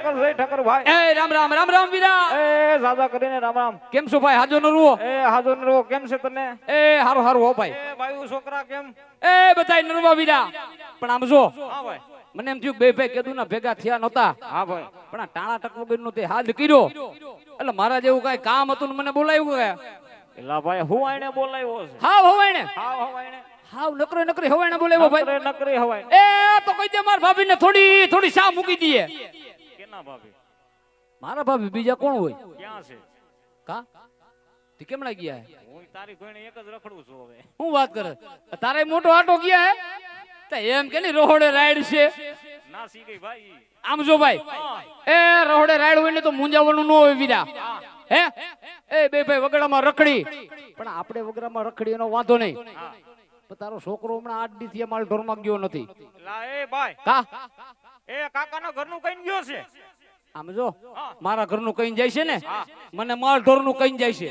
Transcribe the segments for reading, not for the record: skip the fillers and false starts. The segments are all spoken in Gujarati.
ઠાકર ભાઈ. એ રામ રામ રામ રામ વીરા. એ સાદા કરીને રામ રામ. કેમ છો ભાઈ? હાજો નરવો. એ હાજો નરવો કેમ છે તને? એ હારો હારો હો ભાઈ. એ ભાઈ છોકરા કેમ? એ બધાય નરવા વીરા. પણ આમ જો હા ભાઈ. મને એમ થયું બે ભાઈ કેદું ના ભેગા થયા નહોતા. હા ભાઈ. પણ આ ટાણા ટકવગર નો તે હાથ કર્યો એટલે મારા જેવું કઈ કામ હતું ને મને બોલાવ્યું કે એલા ભાઈ હું આઈને બોલાવ્યો છે. હાવ હવાઈને હાવ આઈને. હાવ નકરે નકરી હવાઈને બોલાવ્યો ભાઈ. નકરી હવાઈ. એ તો કહી દે માર ભાભી ને થોડી થોડી શા મૂકી દઈએ. કેના ભાભી? મારા ભાભી બીજા કોણ હોય? ક્યાં છે? કા તી કેમ ના ગયા હે? હું તારી કોઈને એક જ રખડું છું હવે. હું વાત કરે તારે મોટો આટો ગયા હે તે એમ કે ની રોહડે રાઈડ છે ના સી ગઈ ભાઈ. આમ જો ભાઈ એ રોહડે રાઈડ હોય ને તો મુંજાવાનું ન હોય વીરા. હે એ બે ભાઈ વગડામાં રખડી પણ આપણે વગડામાં રખડી એનો વાંધો નહીં. પણ તારો છોકરો હમણાં 8 દી થી માલ ઢોરમાં ગયો નથી. લા એ ભાઈ. કા એ કાકાના ઘરનું કઈને ગયો છે. આમ જો મારા ઘરનું કઈ જાય છે ને મને માલ ઢોર નું કઈ જાય છે.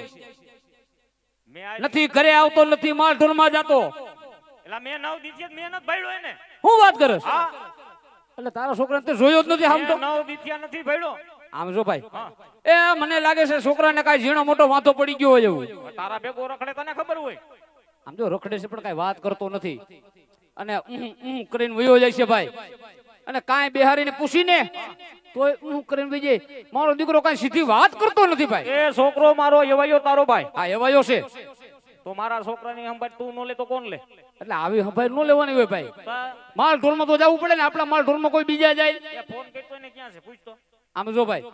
નથી ઘરે આવતો નથી માલ ઢોર માં જાતો. એલા મેં 9 દીથી મેં નથી ભળ્યો એને. હું વાત કરે એટલે તારા છોકરાને તે જોયો જ નથી. આમ તો 9 દીથી નથી ભળ્યો. આમ જો ભાઈ એ મને લાગે છે છોકરાને કઈ ઝીણો મોટો વાંધો પડી ગયો હોય એવું. તારા ભેગો રખડે તને ખબર હોય. આમ જો રખડે છે પણ કઈ વાત કરતો નથી અને કરીને વયો જાય છે ભાઈ. અને કાંઈ બેહારીને પૂછીને તોય કરીને વહી જાય. મારો દીકરો કઈ સીધી વાત કરતો નથી ભાઈ. એ છોકરો મારો એવાયો તારો ભાઈ. હા એવાયો છે તો મારા છોકરાની સંભાળ તું નો લે તો કોણ લે? એટલે આવી સંભાળ નો લેવાની હોય ભાઈ. માલ ઢોરમાં તો જવું પડે ને. આપણા માલ ઢોરમાં કોઈ બીજા જાય. એ ફોન કરતો ને ક્યાં છે પૂછતો. આમ જો ભાઈ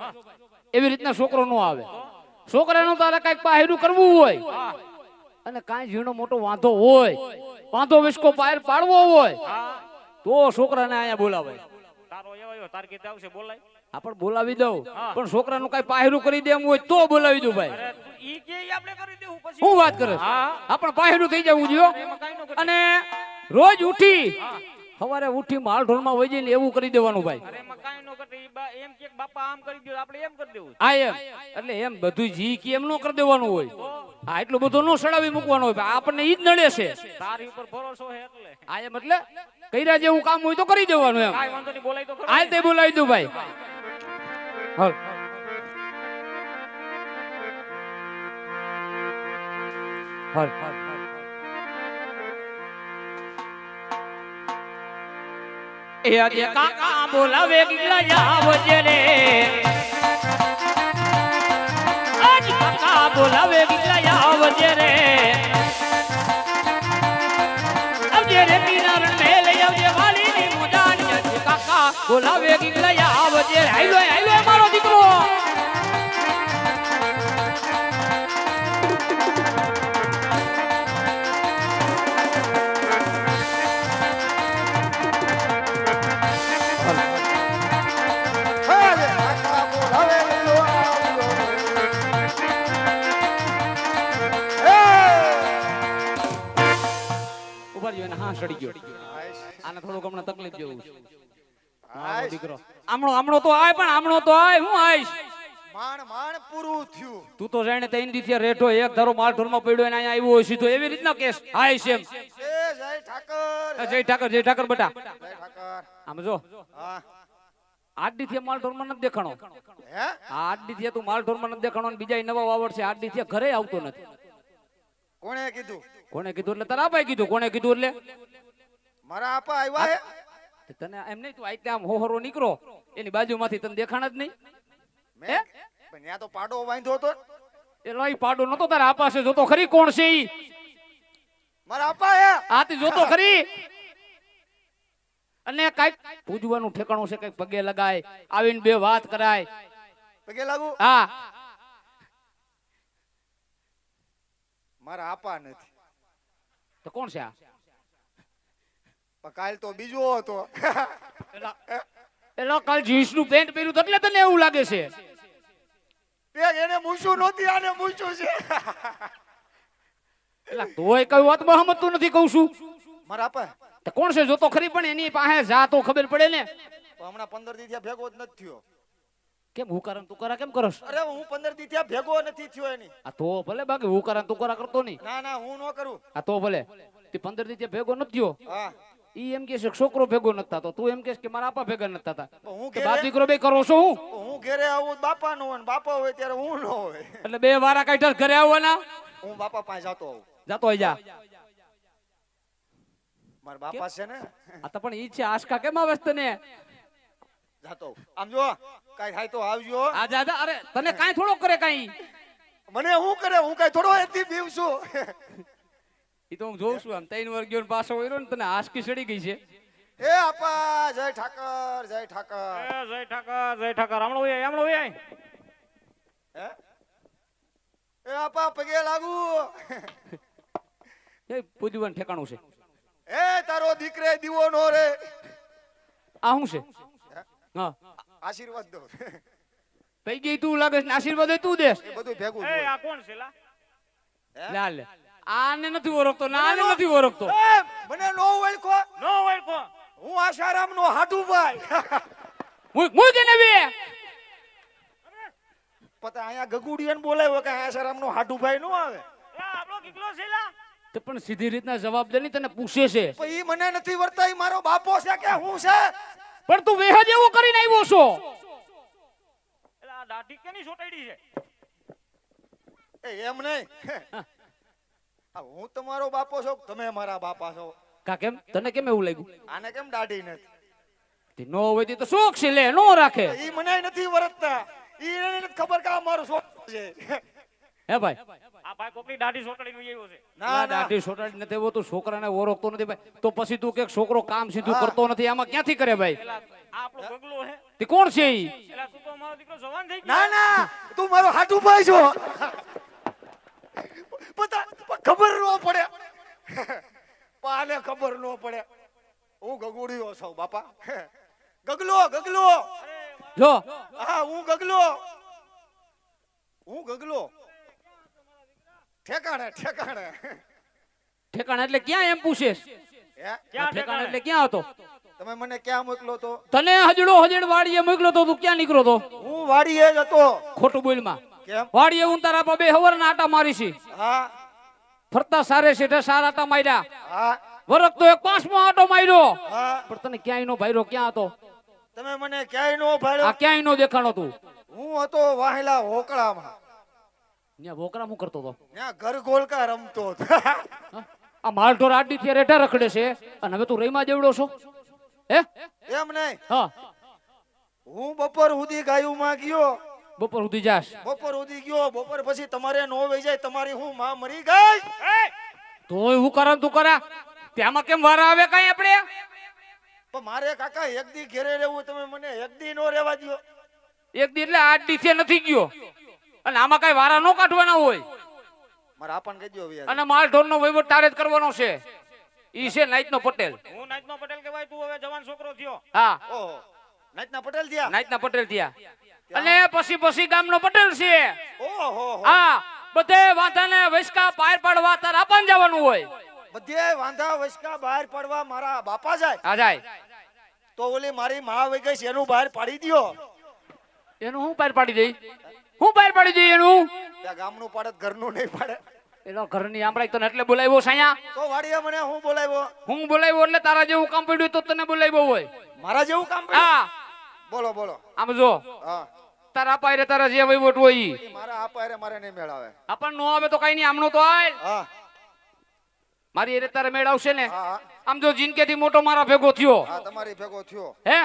એવી રીતના છોકરો નો આવે. છોકરાનું તારે કઈક પાહેરું કરવું હોય અને કાંઈ ઝીણો મોટો વાંધો હોય વાંધો વિસ્કો પાયર પાડવો હોય તો છોકરાને અહીંયા બોલાવે. તારો એવાયો તાર કીધે આવશે બોલાય. આપણે બોલાવી દઉં પણ છોકરાનું કઈ પાહેરું કરી દે એમ હોય તો બોલાવી દઉં ભાઈ. અરે ઈ કે ઈ આપણે કરી દેવું પછી. હું વાત કરે આપણે પાહેરું થઈ જવું જોઈએ. અને રોજ ઉઠી સવારે ઉઠી માલ ઢોરમાં વહી જઈને એવું કરી દેવાનું ભાઈ. અરે એમાં કાઈ નો કરે. એમ કે બાપા આમ કરી દો આપણે એમ કરી દેવું. હા એમ એટલે એમ બધું જી કે એમ નો કરી દેવાનું હોય. હા એટલું બધું નો સડાવી મૂકવાનું હોય. આપણને ઈ જ નડે છે. તારી ઉપર ભરોસો છે એટલે. હા એમ એટલે કર્યા જેવું કામ હોય તો કરી દેવાનું એમ. કાઈ વાંધો નહીં બોલાય તો ખરો. હાલ તે બોલાવી દઉં ભાઈ. હાલ હાલ એ આજે કાકા બોલાવે ગીલા આવજે રે. આજ કાકા બોલાવે ગીલા આવજે રે. આવજે રે મીનાર મેલ આવજે વાલી ની મુદાની. આજ કાકા બોલાવે ગીલા આવજે. આઈલો આઈલો મારો દીકરો. ચડી ગયો. આને થોડુંક હમણાં તકલીફ જેવું છે. દીકરો આમણો તો આય પણ આમણો તો આય હું આઈશ. માણ પૂરું થયું. તું તો જાણે તૈન દીથી રેઠો એક ધારો માલ ઢોરમાં પડ્યો અને અહીંયા આવ્યો સીધો એવી રીતના કેસ આય છે એમ. જય ઠાકર. જય ઠાકર જય ઠાકર બેટા. જય ઠાકર. આમ જો હા 8 દીથી માલ ઢોરમાં નથી દેખાણો. હે 8 દીથી તું માલ ઢોરમાં નથી દેખાણો અને બીજા નવા વાવડ છે. 8 દીથી ઘરે આવતો નથી. કોણે કીધું? કોણે કીધું એટલે તારા આપાએ કીધું. કોણે કીધું એટલે મારા આપા આવ્યા હે. તને એમ નહીં તું આઈ આમ હોહરો નીકળો એની બાજુમાંથી તને દેખાણ જ નહીં. મેં પણ ત્યાં તો પાડો બાંધ્યો હતો. એ લઈ પાડો નતો તારા આપા છે. જોતો ખરી કોણ છે ઈ. મારા આપા હે. આથી જોતો ખરી. અને કઈક પૂજવાનું ઠેકાણું છે. કઈક પગે લગાય આવીને બે વાત કરાય. પગે લાગુ. હા મારા આપા નથી. તો કોણ છે આ? પણ કાલ તો બીજો હતો. એલા કાલ જીન્સ નું પેન્ટ પહેર્યું તો એટલે તને એવું લાગે છે. એને મૂછું નહોતી આને મૂછું છે. એલા તોય કઈ વાત બહમતું નથી કહું છું. મારા આપા તો કોણ છે જોતો ખરી. પણ એની પાસે જા તો ખબર પડે ને. હમણાં 15 દી થયા ભેગો જ નથી થયો. કેમ હું કારણ તું કરા કેમ કરસ? અરે હું 15 દી થયા ભેગો નથી થયો એની. આ તો ભલે બાકી હું કારણ તું કરા કરતો નહીં. ના ના હું ન કરું. આ તો ભલે તે 15 દી ભેગો નથી થયો. હા ઈ એમ કે છે કે છોકરો ભેગો નથી થતો, તું એમ કહેશ કે મારા આપા ભેગા નથી થતા. હું તો ઘેરે- બાપ દીકરો બે કરો છો હું? હું ઘેરે આવું તો બાપા નો હોય ને બાપા હોય ત્યારે હું ન હોય. એટલે બે વારા કાઢ્યા ઘરે આવવાના. હું બાપા પાસે જતો આવું. જાતો હોય જા. મારા બાપા છે ને આ તો પણ ઈ છે આશકા કેમ આવે છે તને? જતો આવું. આમ જો કાઈ થાય તો આવજો. આ જા જા. અરે તને કાંઈ થોડો કરે કાંઈ. મને હું કરે, હું કઈ થોડો એથી બીવ છું. ઈ તો હું જોઉં છું આમ 3 વાર ગયો ને પાછો વળ્યો ને તને આશકી ચડી ગઈ છે. એ આપા જય ઠાકર જય ઠાકર. એ જય ઠાકર હમણાં હોય હે એ આપા પગે લાગુ. એ પૂજવાનું ઠેકાણું છે. એ તારો દીકરે દીવો નો રે. આ શું છે? હા આશીર્વાદ દો. પઈ ગઈ તું લાગે છે ને આશીર્વાદ ય તું દેશ. એ બધું ભેગું જ એ હોય. આ કોણ છે લા? હે? લે લે. આને નથી ઓળખતો ના આને નથી ઓળખતો. એ, મને નો ઓળખો. નો હોય કો. હું આશારામ નો હાટુભાઈ. મુય કે નવી પતા અહીંયા ગગુડિયાને બોલાવ્યો કે આશારામ નો હાટુભાઈ નો આવે. લા આપણો કિકલો છે લા. તે પણ સીધી રીતના જવાબ દે ની તને પૂછે છે. પણ ઈ મને નથી વર્તા, ઈ મારો બાપો છે કે હું છે. પણ તું વેહ જેવો કરીને આવ્યો છો. એટલે આ દાઢી કેની સોટાડી છે? એ એમ નહીં. આ હું તમારો બાપો છો, તમે મારા બાપા છો. કા કેમ તને કેમ એવું લાગ્યું? આને કેમ દાઢી નથી? તે નો હોય તે તો શોખ છે લે નો રાખે. ઈ મને નથી વર્તતા. ઈ એને નથી ખબર કે આ મારો છોકરો છે. હે ભાઈ આ ભાઈ કોકની દાઢી સોટાડીને આવ્યો છે. ના ના દાઢી સોટાડી નથી એવો તું છોકરાને ઓળખતો નથી ભાઈ. તો પછી તું કે છોકરો કામ સીધું કરતો નથી આમાં ક્યાંથી કરે ભાઈ? એલા આ આપણો ગગલો છે. તે કોણ છે ઈ? એલા તું તો મારો દીકરો જવાન થઈ ના ગયો. ના તું મારો હાટુભાઈ છો. પતા ખબર ન પડે. પાને ખબર ન પડે. હું ગગુડિયો છું બાપા. ગગલો ગગલો. જો હા હું ગગલો. હું ગગલો. ઠેકાણે ઠેકાણે. ઠેકાણા એટલે ક્યાં એમ પૂછેશ? હે? ક્યાં ઠેકાણા એટલે ઠેકાણે? ક્યાં હતો? તમે મને ક્યાં મોકલો તો? તને હજડ વાડીએ મોકલ્યો તો તું ક્યાં નીકળ્યો તો? હું વાડીએ જ હતો. ખોટું બોલમાં. કેમ? વાડીએ હું તારા બાબે હવરના આટા મારી છી. હા ફરતા સારે શેઠે સારા આટા માર્યા. હા વરખ તો એક 5મો આટો માર્યો. હા. પણ તને ક્યાંય નો ભાઈરો ક્યાં હતો? તમે મને ક્યાંય નો આ ભાડ્યો. ક્યાંય નો દેખાણો તું. હું હતો વાહેલા હોકળામાં. ત્યાં વોકરા હું કરતો હતો. ત્યાં ઘર ગોલકા રમતો હતો. હા? આ માલઢોર આડી થી રેઠા રખડે છે અને હવે તું રહીમાં જેવડો છો હે? એમ નહીં. હા હું બપોર સુધી ગાયુંમાં ગયો. બપોર સુધી જાશ. બપોર સુધી ગયો. બપોર પછી તમારે નો વહી જાય. તમારી હું માં મરી ગઈ. એ તોય હું કરા તું કરા ત્યાંમાં કેમ વારા આવે કાંઈ આપણે? પણ મારે કાકા એક દી ઘેરે રહેવું, તમે મને એક દી નો રહેવા દ્યો. એક દી એટલે 8 દી થી નથી ગયો અને આમાં કઈ વારા નો કાઢવાના હોય મારા આપણને કહેજો હવે. અને માલ ઢોર નો વહીવટ તારે જ કરવાનો છે. ઈ છે નાઈટ નો પટેલ. હું નાઈટનો પટેલ કહેવાય, તું હવે જવાન છોકરો થયો. હા ઓહો નાઈટના પટેલ થયા. નાઈટ ના પટેલ થયા અને પછી ગામનો પટેલ છે. ઓહો હા બધે વાંધાને વૈસકા પાર પાડવા તાર આપણ જવાનું હોય. બધે વાંધા વસકા બહાર પડવા મારા બાપા જાય. આ જાય તો ઓલી મારી માં વહી ગઈ છે એનું બહાર પાડી દ્યો. એનું હું પાર પાડી દઈ? હું પાર પાડી દઈ એનું? ત્યાં ગામનું પાડે તો ઘરનું નહીં પાડે. એનો ઘરની આમરાઈ તને એટલે બોલાવ્યો છે અહીંયા. તો વાડીએ મને હું બોલાવ્યો. હું બોલાવ્યો એટલે તારા જેવું કામ પડ્યું તો તને બોલાવ્યો હોય. મારા જેવું કામ પડ્યું? હા બોલો બોલો. આમ જો હા તારા પાયરે તારા જે વહીવટ હોય ઈ. ઈ મારા આપારે મારે નહીં મેળાવે. આપણ નો આવે તો કઈ નહીં આમનો તો આય. હા મારી એરે તારે મેળ આવશે ને. હા હા. આમ જો જિંદગીથી મોટો મારા ભેગો થયો હા તમારી ભેગો થયો. હે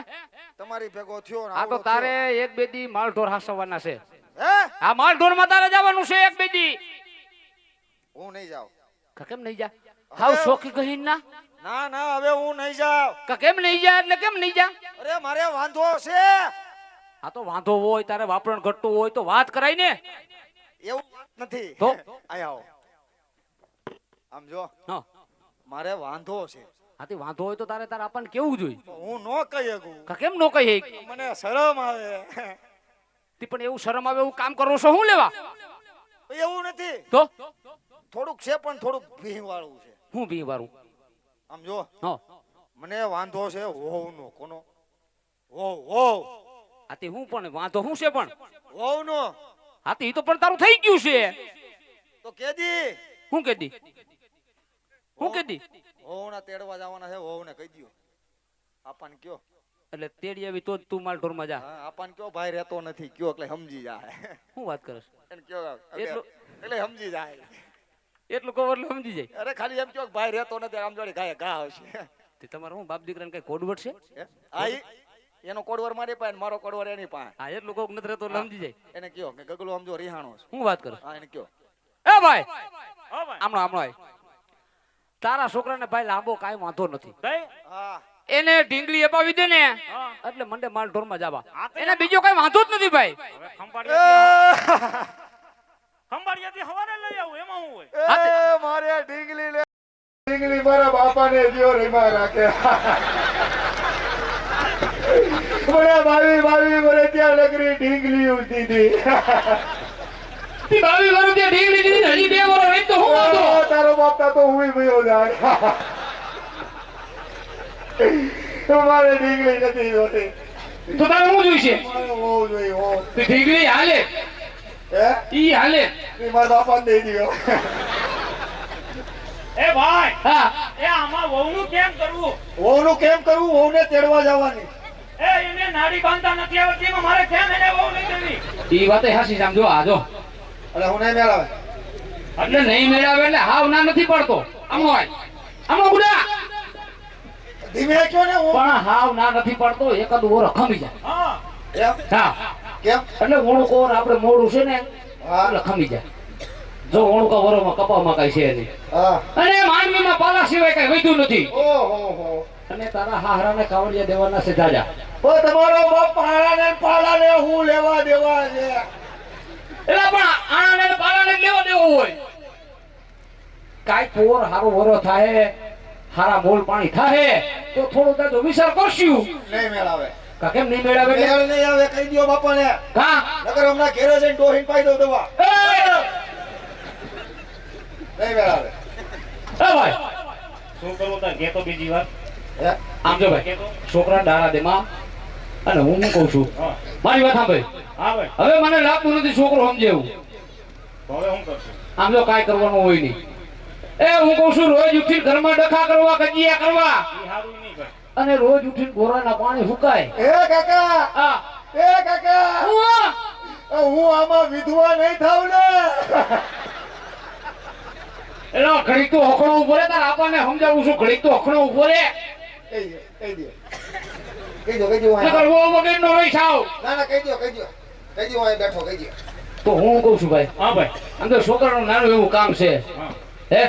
તમારી ભેગો થયો ને આ તો આવડો તારે એક બે દી માલ ઢોર હાસવાના છે. થયો. હે આ માલ ઢોર માં તારે જવાનું છે એક બે દી. હું નહીં જાઉં. કા કેમ નહીં જા? હાવ શોખી કહી ના. ના ના હવે હું નહીં જાઉં. કા કેમ નહીં જા એટલે કેમ નહીં જા? અરે મારે વાંધો છે. આ તો વાંધો હોય તારે વાપરણ ઘટતું હોય તો વાત કરાય ને. એવું વાત નથી. તો? આયા આવો. આમ જો હા મારે વાંધો છે. આથી વાંધો હોય તો તારે તારે આપણને કેવું જોઈએ. તો હું નો કહી શકું. કા કેમ નો કહી? મને શરમ આવે. તી પણ એવું શરમ આવે એવું કામ કરો છો હું લેવા? એવું નથી. તો થોડુંક છે પણ થોડુંક ભીહ વાળું છે. હું બી વારું. આમ જો હા મને વાંધો છે વહુ નો. કોનો? વહુ. આથી હું પણ વાંધો હું છે પણ વહુ નો. આથી ઈ તો પણ તારું થઈ ગયું છે. તો કેદી હું કેદી? હું કેદી? વહુને તેડવા જવાના છે, વહુને કહી દ્યો. આપાને કયો. એટલે તેડી આવી તો જ તું માલ ઢોરમાં જા. હા, આપાને કયો ભાઈ રહેતો નથી, કયો એટલે સમજી જાય. શું વાત કરસ? એને કયો એટલું એટલે સમજી જાય. એટલું કવર એટલે સમજી જાય. અરે ખાલી એમ કયો કે ભાઈ રહેતો નથી, આમ જોડે ગાય ઘા આવશે. તે તમારે હું બાપ દીકરાને કઈ કોડવડ છે? હે? આ એનો કોડવર મારી પાસે, મારો કોડવર એની પાસે. હા, એટલું કોક નથી રહેતો એટલે સમજી જાય. એને કયો કે ગગલો આમ જો રિહાણો છે. શું વાત કરસ? હા, એને કયો. એ ભાઈ હો ભાઈ આમણો આય. તારા છોકરાને ભાઈ લાંબો કાંઈ વાંધો નથી. તઈ હા, એને ઢીંગલી અપાવી દે ને હા એટલે મંડે માલ ઢોરમાં જાવા. હા, તો એને બીજો કઈ વાંધો જ નથી ભાઈ. હવે ખંભાળિયાથી હવારે લઈ આવું એમાં હું હોય. એ મારે ઢીંગલી લે, ઢીંગલી મારા બાપાને દિયો રેમાં રાખે. મને બાવી મને ત્યાં નગરી ઢીંગલી ઉડતી હતી. તી 22 વર્ષ ત્યાં ઢીંગલી દીધી ને હજી 2 વર્ષ રહી તો હું વાંધો? તારો બાપ તો હુંય ભયો જાય. મારે ઢીંગલી નથી જોતી. તો તારે શું જોઈશે? મારે હોવું જોઈએ, હોવું. તે ઢીંગલી હાલે હે? ઈ હાલે. એ મારા બાપાને દઈ દ્યો. એ ભાઈ હા એ આમાં વહુનું કેમ કરવું? વહુનું કેમ કરવું? વહુને તેડવા જવાની. એ એને નાડી બાંધતા નથી આવડતી એમાં મારે કેમ એને વહુ લઈ દેવી? ઈ વાતે હાસી સમજો. આજો એટલે હું નહીં મેળવે. એટલે નહીં મેળાવે એટલે હાવ ના નથી પડતો. આમો આય આમો ગુડા ધીમે કયો ને હું. પણ હાવ ના નથી પડતો. એકાદ ઓર ખમી જાય. હા એમ? હા કેમ? એટલે ઓણુકો આપણે મોડું છે ને હા. એટલે ખમી જાય. જો ઓણુકા વરોમાં કપામાં કઈ છે નહીં. હા. અને માનવીમાં પાલા સિવાય કઈ વધ્યું નથી. ઓહો. અને તારા હાહરાને કાવડિયા દેવાના છે જાજા. ઓ તમારો બાપ પાળાને હું લેવા દેવા છે. એટલે પણ આને પાલાને લેવા દેવો હોય. કાઈ પોર હારો વરો થાય, હારા મોલ પાણી થાય તો થોડું તાજો વિચાર કરશું. નહીં મેળાવે. કા કેમ નહીં મેળાવે? એટલે મેળ નહીં આવે, કહી દ્યો બાપાને. હા નકર હમણાં ઘેરે જઈને ડોહીને પાઈ દઉં દવા. નહીં મેળાવે. એ ભાઈ શું કરવું તાર કે તો બીજી વાત. હે? આમ જો ભાઈ છોકરા ડાળા દેમાં અને હું શું કહું છું હા મારી વાત સાંભળ. હા ભાઈ હવે મને લાગતું નથી છોકરો સમજે એવું. તો હવે શું કરશું? આમ જો કાંઈ કરવાનું હોય નહીં. એ હું કહું છું રોજ ઉઠીને ઘરમાં ડખા કરવા, કજિયા કરવા ઈ હારું નહીં ભાઈ. અને રોજ ઉઠીને ગોરાના પાણી ફૂકાય. એ કાકા, આ એ કાકા, હું આમાં વિધવા નહીં થાવ ને. એનો ઘડીક તો હખણો ઉભો રે. તાર આપણને સમજાવું છું ઘડીક તો હખણો ઉભો રે. કહી દો, કહી દો. કહી દો, કહી દો. નકર વો વગરનો રહી સાવ. ના ના, કહી દો, કહી દો. કહી દો, અહીં બેઠો, કહી દો. તો હું કહું છું ભાઈ હા ભાઈ આમ તો છોકરાનું નાનું એવું કામ છે. હા હે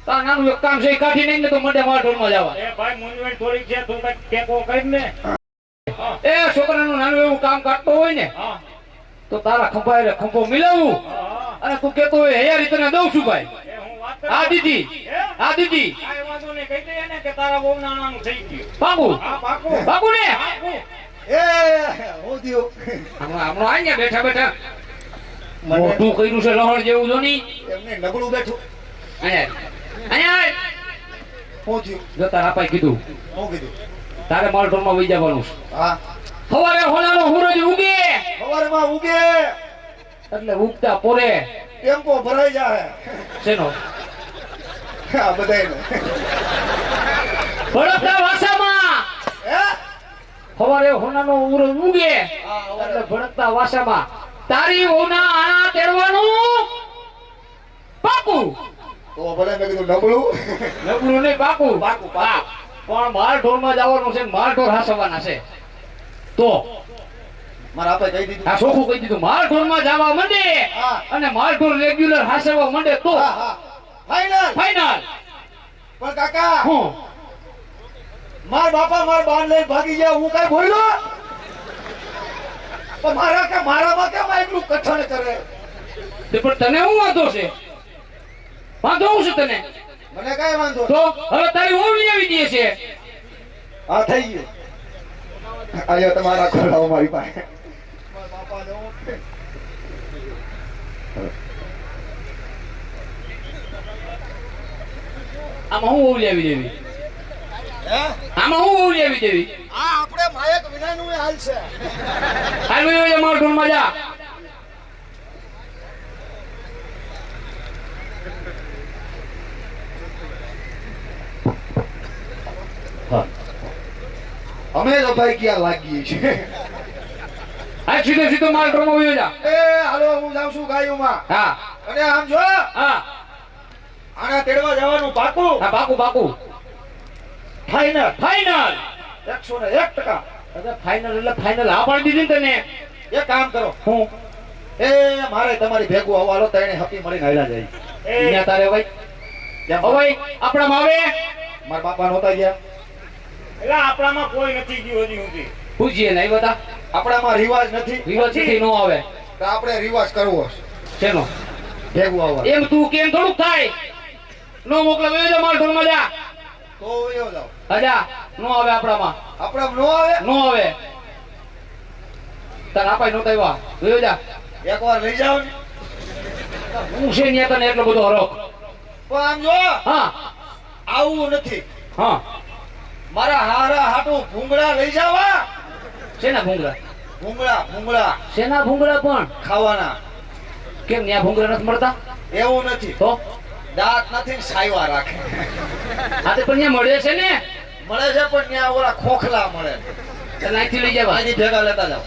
તાર નાનું એક કામ છે એ કાઢી નહીં ને તો મંડે માર ઢોરમાં જવા. એ ભાઈ મૂંઝવણ થોડીક છે તું કઈક ટેકો કરી ને. હા એ છોકરાનું નાનું એવું કામ કાઢતો હોય ને હા તો તારા ખંભા એટલે ખંભો મિલાવું હા અને તું કેતો હોય હેયારી તને દઉં છું ભાઈ. એ હું વાત કરું. હા દીદી, હે? હા દીદી, કાંઈ વાંધો નહીં કહી દે એને કે તારા બહુ નાનાનું થઈ ગયું. બાબુ હા પાકું બાબુ ને પાકું. એ હું થયું? હમણાં અહીંયા બેઠા બેઠા મોટું કર્યું છે લહણ જેવું જો ની. એમને નબળું બેઠું. અહીંયા અહીંયા હું થયું? જો તારા પાઈ કીધું હું કીધું? તારે માલ ઢોરમાં વહી જવાનું છે. હા. સવારે હોનાનો સૂરજ ઉગે સવારમાં ઉગે એટલે ઉગતા પોરે ટેમ્પો ભરાઈ જાય. શેનો હા, બધાયનો. ભડકતા વાસામાં હે? સવારે હોનાનો સૂરજ ઉગે હા, એટલે ભડકતા વાસામાં તારી હોના આણા તેડવાનું પાકું. તો ભલે મેં કીધું નબળું. નબળું નહીં પાકું. પાકું, પાકું. હા, પણ માલ ઢોરમાં જવાનું છે ને માલ ઢોર હાસવાના છે તો મારા આપે કહી દીધું. આ ચોખ્ખું કહી દીધું. માલ ઢોરમાં જવા માંડે હા. અને માલ ઢોર રેગ્યુલર હાસવા માંડે તો હા, હા. ફાઈનલ. ફાઈનલ. પણ કાકા, હું માર બાપા માર બાન લઈને ભાગી ગયા, હું કઈ બોલ્યો? પણ મારામાં કેમ એટલું કઠણ કરે? તે પણ તને શું વાંધો છે? વાંધો શું છે તને? મને કઈ વાંધો નહીં. તો હવે તારી ઓવલી આવી દે છે. હા, થઈ ગયું. આયો તમારા ખોલાવો મારી પાસે. મારા બાપા જવું. આમાં હું ઓવલી આવી દેવી? હે? આમાં હું ઓવલી આવી દેવી? આ આપણે માયક વિનાનું એ હાલ છે. હાલ ભાઈ મારા ઢોરમાં જા. અમે જ ભાઈ ક્યાં લાગીએ છીએ આ સીધો સીધો માલ ડ્રોમાં વયો જા. એ હાલો હું જાઉં છું ગાયોમાં હા અને આમ જો હા આના તેડવા જવાનું પાકું હા પાકું પાકું ફાઈનલ ફાઇનલ. 101%. ફાઇનલ એટલે ફાઇનલ હા પાડી દીધી ને તને. એક કામ કરો હું એ મારે તમારી ભેગું આવવા હાલો તઈને હપી મળીને હાલ્યા જાય અહીંયા તારે ભાઈ કેમ ઓ ભાઈ આપણા માવે મારા બાપા નહોતા ગયા એટલે આપણામાં કોઈ નથી ગયું હજી સુધી. પૂછીએ નહીં બધા આપણામાં રિવાજ નથી વિવાદથી નો આવે તો આપણે રિવાજ કરવો છે શેનો ભેગું આવવા એમ તું કેમ થોડુંક થાય નો મોકલે વયો જા માલ ઢોરમાં જા. તો વયો જાવ અજા નો આવે આપણામાં આપણે નો આવે નો આવે તાર આપાય નહોતા આવ્યા વયો જા. એકવાર લઈ જાવ ને હું છે ન્યા તને એટલો બધો હરખ. પણ આમ જો હા આવું નથી હા મારા હારા હાટુ ભૂંગળા લઈ જાવા શેના ભૂંગળા ભૂંગળા શેના ભૂંગળા પણ ખાવાના કેમ ન્યા ભૂંગળા નથી મળતા એવું નથી તો દાંત નથી ને સાયવા રાખે આ તે પણ ન્યા મળે છે ને મળે છે પણ ત્યાં ઓલા ખોખલા મળે તને અહીંથી લઈ જવા. આની ભેગા લેતા જાવ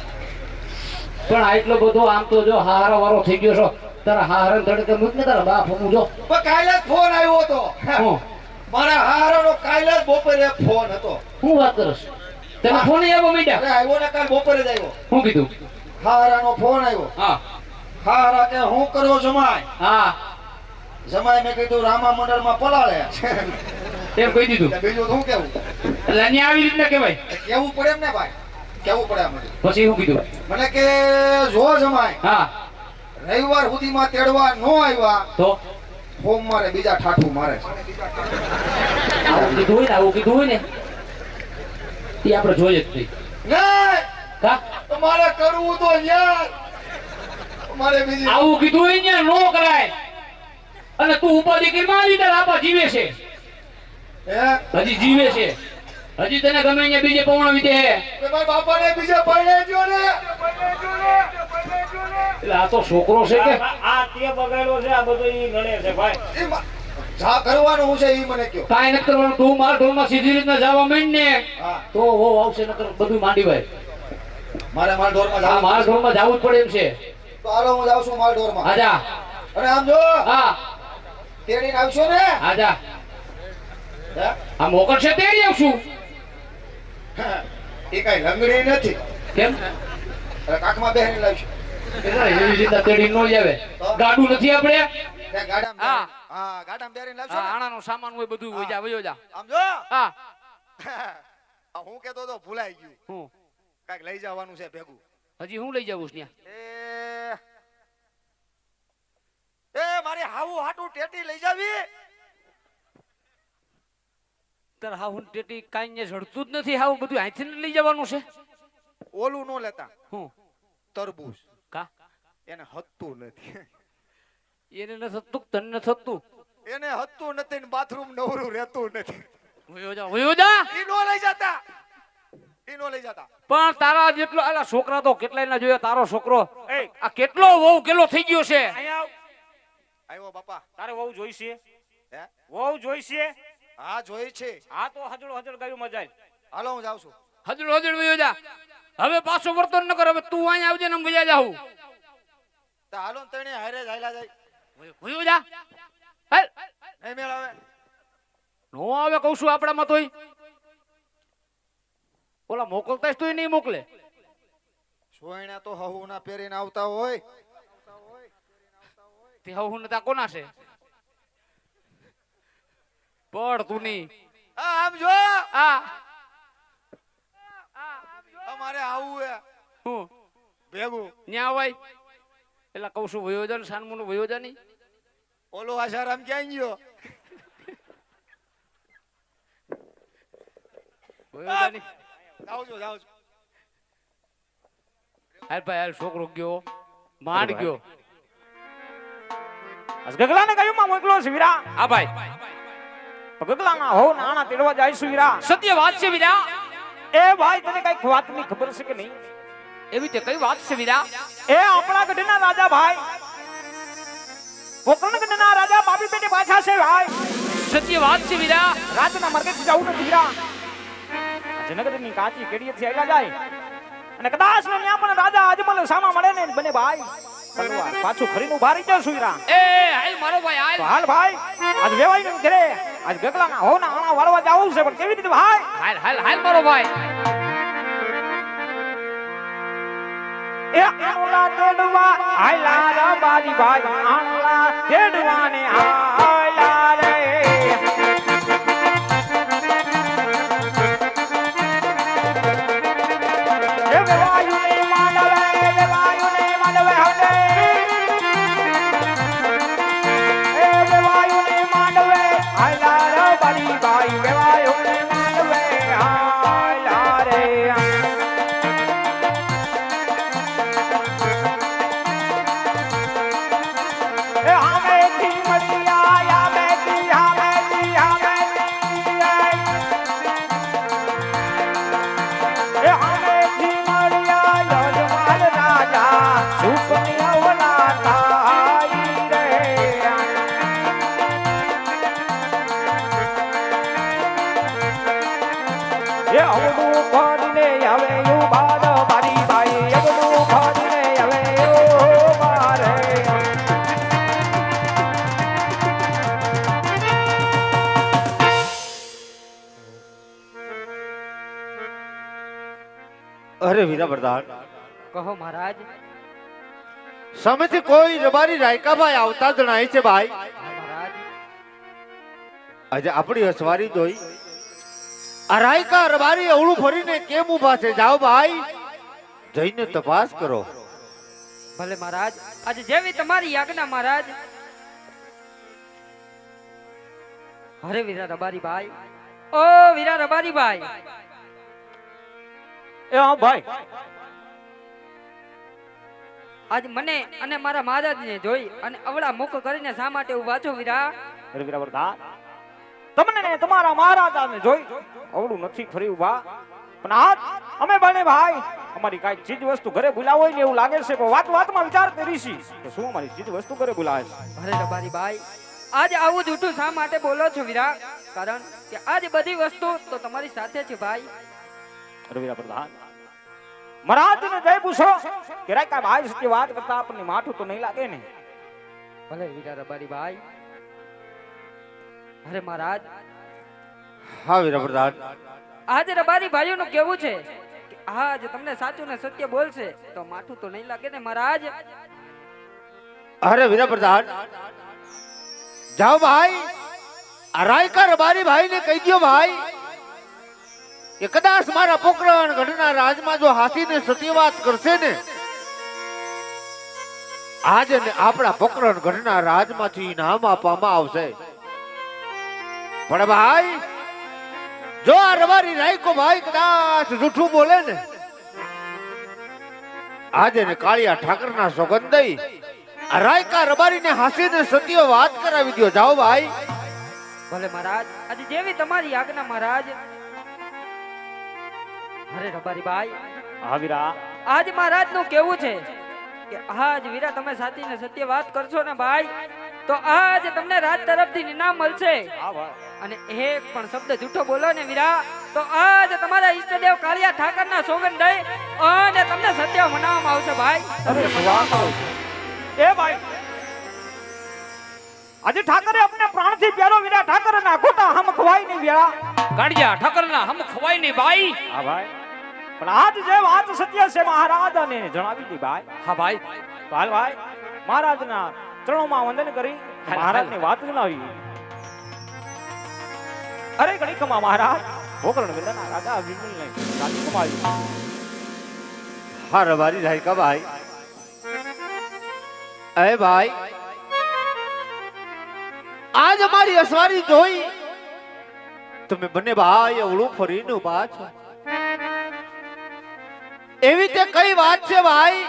પણ આટલો બધો આમ તો જો હારો વારો થઈ ગયો છો તારા હારણ તડકે મૂક ને તારા બાપ હું જો પણ કાલે જ ફોન આવ્યો હતો હું મારા હારાનો કાલે જ બપોરે ફોન હતો હું વાત કરસ તને ફોન આવ્યો મીઠા અરે આવ્યો ને કાલ બપોરે જ આવ્યો હું કીધું હારાનો ફોન આવ્યો હા હારા કે હું કરો જમાય હા જમાય મેં કીધું રામા મંડળમાં પલાળે એમ કહી દીધું બીજું શું કેવું એટલે અહીંયા આવી રીતના કહેવાય કેવું પડે એમ ને ભાઈ કેવું પડે એમ પછી હું કીધું મને કે જો જમાય હા રવિવાર સુધીમાં તેડવા નો આવ્યા તો સોમવારે બીજા ઠાઠું મારે છે આવું કીધું હોય ને આવું કીધું હોય ને એ આપણે જોઈએ જ નહીં નહીં કા તમારે કરવું તો યાર મારે બીજી આવું કીધું હોય ને નો કરાય અને તું ઉપાધિ કરી મારી તાર આપા જીવે છે હે હજી જીવે છે હજી તને ગમે અહીંયા બીજે પવણ દે કે મારા બાપાને બીજે પરણે દ્યો ને એટલે આ તો છોકરો છે કે આ તે બગાડ્યો છે આ બધું ઈ નડે છે ભાઈ. જા કરવાનું હું છે ઈ મને કયો કાંઈ નથી કરવાનું તું મારા ઢોરમાં સીધી રીતના જવા માંડ ને હા તો હો આવશે નકર બધું માંડી ભાઈ મારે મારા ઢોરમાં આ જાવું મારા ઢોરમાં જવું જ પડે એમ છે તો હાલો હું જાઉં છું મારા ઢોરમાં આજા અને આમ જો હા તેડીને આવશો ને આજા હે? આ મોકલશે તેડી આવશું એ કઈ લંગડી નથી કેમ અરે કાખમાં બેહીને લાવશું એવી રીતના તેડી નો આવે ગાડું નથી આપણે ત્યાં ગાડામાં હા. બેહીને- હા ગાડામાં બેહીને લાવશો ને આણાનો સામાન હોય બધું વઈ જા વયો જા આમ જો હા આ હું કેતો તો ભૂલાઈ ગયું હું કાંઈક લઈ જવાનું છે ભેગું હજી હું લઈ જાઉં છું એ મારી હાવું હાટું ટેટી લઈ જાવી તાર હા હું ટેટી કાઈ ને જડતું જ નથી હાવ બધું અહીંથી લઈ જવાનું છે ઓલું નો લેતા હું તરબૂચ કા એને હત્તું નથી એને ન થતું તને ન થતું એને હત્તું નથી ને બાથરૂમ નવરું રહેતું નથી વયો જા ઈ નો લઈ જતા પણ તારા જેટલો આલા છોકરા તો કેટલાય ના જોયા તારો છોકરો એ આ કેટલો વહુ કેલો થઈ ગયો છે અહીંયા આવ. આવ્યો બાપા તારે વહુ જોઈશે હે વહુ જોઈશે હા જોઈ છે હા તો હજળ ગાયું મજા હાલો હું જાઉં છું હજળ હજળ વયો જા હવે પાછો વર્તન ન કર હવે તું અહીંયા આવજે ને હું વયા જાઉં તો હાલો ને તણે હારે જ હાલ્યા જાય વયો જા હાલ નહીં મેળ આવે નો આવે કહું છું આપણામાં તોય ઓલા મોકલતા તોય નહીં મોકલે સોયણા તો હહુ ના પહેરીને આવતા હોય તે હું નતા કોના છે પડ તું ની આમ જો આ અમારે આવું હે હું ભેગું ન્યા હોય એટલે કહું છું વયો જા ને સાનમું વયો જા નહીં ઓલો આશારામ ક્યાં ગયો વયો જા નહીં જાઉં છું હાલ ભાઈ હાલ છોકરો ગયો માંડ ગયો ગગલાને ગાયું માં મોકલો છે વીરા હા ભાઈ ગગલાના હો નાના તેડવા જાય છે વીરા સત્ય વાત છે વીરા એ ભાઈ તને કઈક વાતની ખબર છે કે નહીં એવી તે કઈ વાત છે વીરા એ આપણા ગઢના રાજા ભાઈ પોકરણ ગઢના રાજા બાપી પેટે પાછા છે ભાઈ સત્ય વાત છે વીરા રાજના માર્ગે જવું નથી વીરા જનગરની કાચી કેડીએથી આયલા જાય અને કદાચ ને ત્યાં પણ રાજા અજમલ સામા મળે ને બને ભાઈ તલવાર પાછું ખરીને ઉભા રહી જાય સુઈરા એ હાલ મારો ભાઈ તો હાલ હાલ ભાઈ આજ વેવાઈ ને ઘરે આજ ગગલાના હોના આણા વાળવા જાવું છે પણ કેવી રીતે ભાઈ હાલ હાલ હાલ મારો ભાઈ એ આણલા તેડવા આયલા રા બારી ભાઈ આણલા તેડવાને આયલા રે એ વેવાયુને માંડવે હડે એ વેવાયુને માંડવે આયલા રા બારી ભાઈ વેવાયુને માંડવે આયલા રે એ આમેથી મળ્યા આમેથી એ આમેથી મળ્યા યજમાન રાજા સુખની અવલા થાય રે એ અવડું ફરીને આવે ઉભાર મારી ભાઈ અવડું ફરીને આવે ઉભાર અરે વીરા પ્રધાન કહો મહારાજ સામેથી કોઈ રબારી રાયકાભાઈ આવતા જણાય છે ભાઈ મહારાજ આજે આપણી અસવારી જોઈ આ રાયકા રબારી અવળું ફરીને કેમ ઊભા છે જાઓ ભાઈ જઈને તપાસ કરો ભલે મહારાજ આજે જેવી તમારી આજ્ઞા મહારાજ અરે વીરા રબારી ભાઈ ઓ વીરા રબારી ભાઈ એ હા ભાઈ આજ મને અને મારા મહારાજને જોઈ અને અવળા મુખ કરીને શા માટે ઊભા છો વીરા અરે વીરા પ્રધાન તમને ને તમારા મહારાજાને જોઈ અવળું નથી ફરી ઉભા પણ આજ અમે બને ભાઈ અમારી કાઈ ચીજ વસ્તુ ઘરે ભૂલાવ હોય ને એવું લાગે છે પણ વાતમાં વિચાર કરી છી કે શું અમારી ચીજ વસ્તુ ઘરે ભૂલાય છે અરે રબારી ભાઈ આજ આવું જૂઠું શા માટે બોલો છો વીરા કારણ કે આજ બધી વસ્તુ તો તમારી સાથે છે ભાઈ અરે વીરા પ્રધાન મહારાજને જય પૂછો કે રાયકા ભાઈ સત્ય વાત કરતા આપણને માઠું તો નહીં લાગે ને ભલે વીરા રબારી ભાઈ અરે મહારાજ હા વીરા પ્રધાન આજે રબારી ભાઈઓનું કેવું છે કે આજ તમને સાચું ને સત્ય બોલશે તો માઠું તો નહીં લાગે ને મહારાજ અરે વીરા પ્રધાન જાઓ ભાઈ આ રાયકા રબારી ભાઈને કહી દો ભાઈ કે કદાચ મારા પોકરણ ગઢના રાજમાં જો હાથીને સત્ય વાત કરશે ને આજે ને આપણા પોકરણ ગઢના રાજમાંથી ઇનામ આપવામાં આવશે પણ ભાઈ જો આ રબારી રાયકો ભાઈ કદાચ જૂઠું બોલે ને આજે ને કાળિયા ઠાકરના સોગંદ દઈ આ રાયકા રબારીને હાસીને સત્ય વાત કરાવી દો જાઓ ભાઈ ભલે મહારાજ આજે જેવી તમારી આજ્ઞા મહારાજ અરે રબારી ભાઈ હા વીરા આજ મહારાજ નું કેવું છે કે આજ વીરા તમે સાચી ને સત્ય વાત કરશો ને ભાઈ તો આજ તમને રાજ તરફથી ઇનામ મળશે હા ભાઈ અને એક પણ શબ્દ જૂઠો બોલો ને વીરા તો આજ તમારા ઈષ્ટદેવ કાળિયા ઠાકરના સોગંદ દઈ અને તમને સત્ય મનાવવામાં આવશે ભાઈ અરે સત્ય વાહ. મનાવવામાં આવશે એ ભાઈ આજે ઠાકરે અપને પ્રાણથી પ્યારો વીરા ઠાકર ના ખોટા હમ ખવાય નહીં વીરા કાળિયા ઠાકરના હમ ખવાય નહીં ભાઈ હા ભાઈ પણ આજ જે વાત સત્ય છે મહારાજને જણાવી દી ભાઈ હા ભાઈ તો હાલ ભાઈ મહારાજના ચરણોમાં વંદન કરી મહારાજની વાત જણાવી અરે ઘણી કમા મહારાજ ભોકરણ વેદના રાજા વિમલ ને રાજી કમાવી હા રબારી રાયકા ભાઈ અરે ભાઈ આજ અમારી અસવારી જોઈ તમે બંને ભાઈ અવળું ફરીને ઉભા છો એવી તે કઈ વાત છે ભાઈ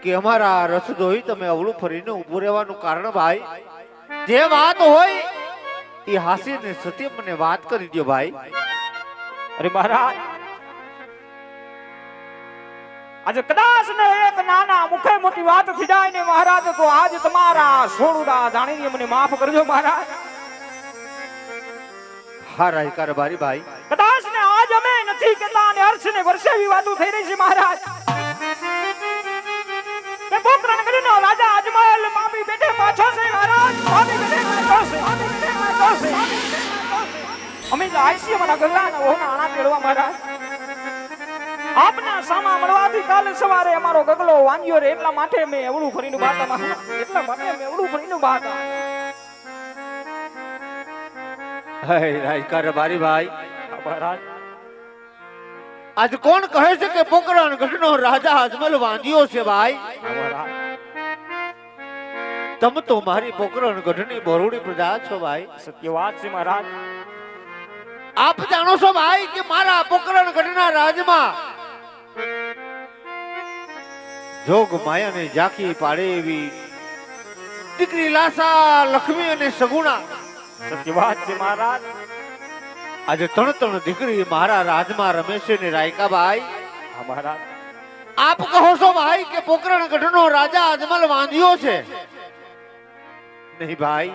કે અમારા રસ જોઈ તમે અવળું ફરીને ઉભું રહેવાનું કારણ ભાઈ જે વાત હોય એ હાસીને સત્ય મને વાત કરી દો ભાઈ અરે મહારાજ આજે કદાચ ને એક નાના મુખે મોટી વાત થઈ જાય ને મહારાજ તો આજ તમારા સોળુડા જાણીને મને માફ કરજો મહારાજ હા રાયકા રબારી ભાઈ કદાચ ને આજ અમે નથી કહેતા અને હર્ષ ને વર્ષે એવી વાતો થઈ રહી છે મહારાજ કે પોકરણ ગઢનો રાજા અજમલ મામી બેઠે પાછો છે મહારાજ, મામી બેઠે પાછો છે, મામી બેઠે પાછો છે। અમે જ આઈસી અમારા ગંગાના ઓના આણા તેડવા મહારાજ આપના સામા મળવાથી કાલે સવારે અમારો ગગલો વાંજ્યો રે એટલા માટે મેં એવડું ફરીનું બાતા મહારાજ, એટલા માટે મેં એવડું ફરીનું બાતા। હે રાજકાર બારી ભાઈ, મહારાજ આજ કોણ કહે છે કે પોકરણ ગઢનો રાજા અજમલ વાંધ્યો છે ભાઈ? મહારાજ તમે તો મારી પોકરણ ગઢની બરોડી પ્રજા છો ભાઈ। સત્ય વાત છે મહારાજ। આપ જાણો છો ભાઈ કે મારા પોકરણ ગઢના રાજમાં જોગ માયાને ઝાંખી પાડે એવી દીકરી લાસા, લક્ષ્મી અને સગુણા, સત્ય વાત છે મહારાજ। આજે ત્રણ ત્રણ દીકરી મારા રાજમાં રમે છે ને રાયકા ભાઈ। મહારાજ આપ કહો છો ભાઈ કે પોકરણ ગઢનો રાજા અજમલ વાંધ્યો છે? નહીં ભાઈ,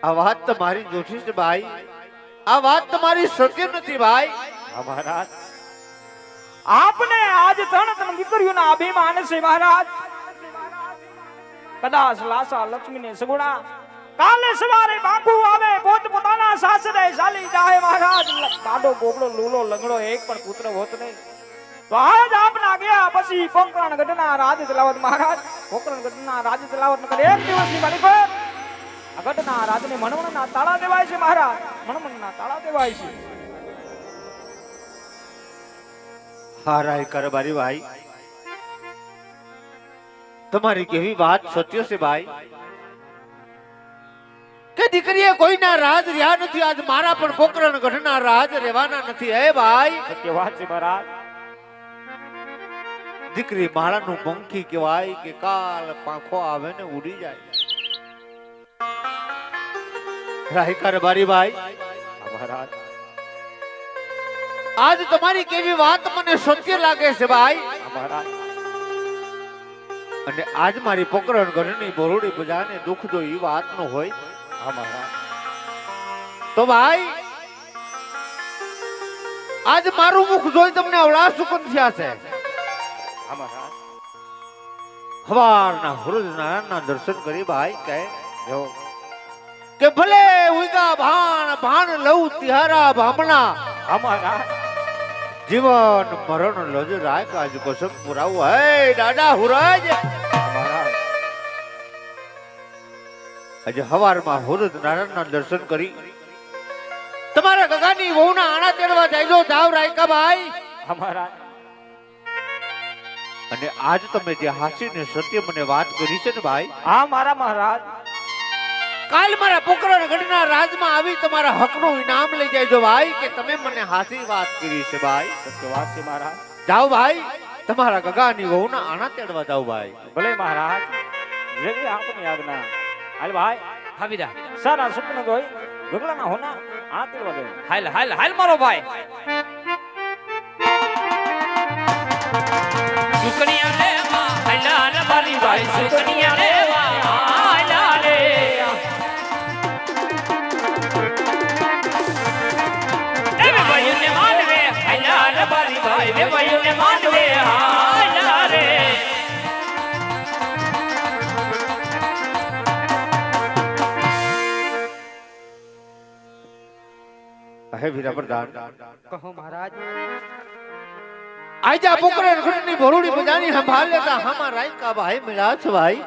આ વાત તમારી જૂઠી છે ભાઈ, આ વાત તમારી સત્ય નથી ભાઈ। મહારાજ આપને આજ ત્રણ ત્રણ દીકરીઓના અભિમાન છે મહારાજ। કદાચ લાસા, લક્ષ્મી ને સગુણા કાલે સવારે બાપુ આવે પોત પોતાના સાસરે ચાલી જાય મહારાજ, કાડો બોગડો લૂલો લંગડો એક પણ પુત્ર હોત નહીં તો આજ આપના ગયા પછી પોકરણ ગઢના રાજ ચલાવત મહારાજ, પોકરણ ગઢના રાજ ચલાવત નકર એક દિવસની મારી પર આ ગઢના રાજને મણમણના તાળા દેવાય છે મહારાજ, મણમણના તાળા દેવાય છે। હા રાયકાર બારી ભાઈ, તમારી કેવી વાત સત્ય છે ભાઈ કે દીકરીએ કોઈના રાજ રહ્યા નથી, આજ મારા પણ પોકરણ ગઢના રાજ રહેવાના નથી। હે ભાઈ સત્ય વાત છે મહારાજ। દીકરી માળાનું પંખી કહેવાય કે કાલ પાંખો આવે ને ઉડી જાય। રાયકાર બારી ભાઈ, મહારાજ આજ તમારી કેવી વાત મને સત્ય લાગે છે ભાઈ। મહારાજ અને આજ મારી પોકરણ ગઢની બરોડી પ્રજાને દુઃખ જો એ વાત નો હોય મહારાજ તો ભાઈ આજ મારું મુખ જોઈ તમને અવળા સુકન થયા છે। મહારાજ હવારના હુરજ નારાયણના દર્શન કરી ભાઈ કહે જો કે ભલે ઉગા ભાણ ભાણ લઉં તિહારા ભામણા, મહારાજ જીવન મરણ લજ રાખ આજ કસમ પુરાવું। હે દાદા હુરજ, મહારાજ આજે હવારમાં હુરજ નારાયણના દર્શન કરી તમારા ગગાની વહુના આણા તેડવા જાયજો જાવ રાયકા ભાઈ। મહારાજ અને આજ તમે જે હાસીને સત્ય મને વાત કરી છે ને ભાઈ, હા મારા મહારાજ કાલ મારા પોકરણ ગઢના રાજમાં આવી તમારા હકનું ઇનામ લઈ જાયજો ભાઈ કે તમે મને હાસી વાત કરી છે ભાઈ। સત્ય વાત છે મહારાજ। જાઓ ભાઈ, તમારા ગગાની વહુના આણા તેડવા જાઓ ભાઈ। ભલે મહારાજ જેવી આપની આજ્ઞા। હાલ ભાઈ હા વીરા, સારા સુપને જોઈ ગગલાના હોના આ તેડવા દે। હાલ હાલ હાલ મારો ભાઈ। સુકનિયા લેવા હાલા રે મારી ભાઈ, સુકનિયા લેવા હાલા રે। એ ભાઈઓને માનવે હાલા રે મારી ભાઈ, એ ભાઈઓને માનવે હાલા રે। હે વીરા પ્રધાન, કહો મહારાજ આજે પોકરણ ગઢની બરોડી પ્રજાની સંભાળ લેતા હમા રાયકા ભાઈ મળ્યા છે ભાઈ।